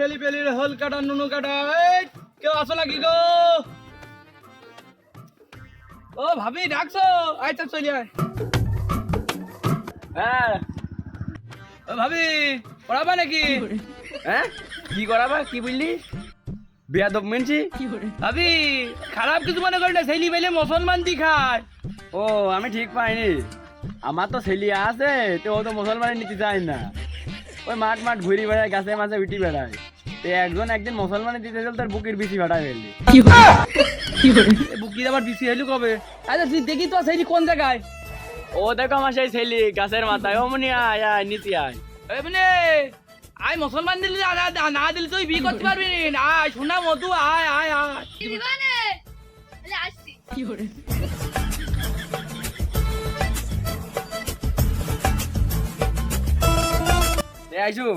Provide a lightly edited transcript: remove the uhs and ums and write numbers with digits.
ছেলি পেলির হল কাটা নুনু কাটা এই কেউ আসো নাকি গো? ও ভাবি ডাকছো? আচ্ছা চলে আয়। হ্যাঁ। ও ভাবি পড়াবা নাকি? হ্যাঁ কি করাবা কি বললি? বেয়াদব মেনছি। ভাবি খারাপ কিছু মনে করি না, ছেলি পেলে মুসলমান দি খায়। ও আমি ঠিক পাইনি। আমার তো ছেলে আছে, তো ও তো মুসলমানের নিতে চায় না। ওই মাঠ মাঠ ঘুরি বেড়ায়, গাছে মাছে উঠি বেড়ায়। তো একদিন মুসলমানের দিতে গেল, তার বুকের বেশি ফাটাই ফেললি। বুকি আবার বিসি হইলু কবে? আচ্ছা তুই দেখি তো ছেলি কোন জায়গায়? ও দেখো আমার সেই ছেলে গাছের মাথায়। ও মনি আয় আয় নিচে আয়। এই মানে আয় মুসলমান দিলি না দিলি তুই বিয়ে করতে পারবি না। আয় শোনা মধু আয় আয় আয়। দিবানে তাহলে আসছি আইসু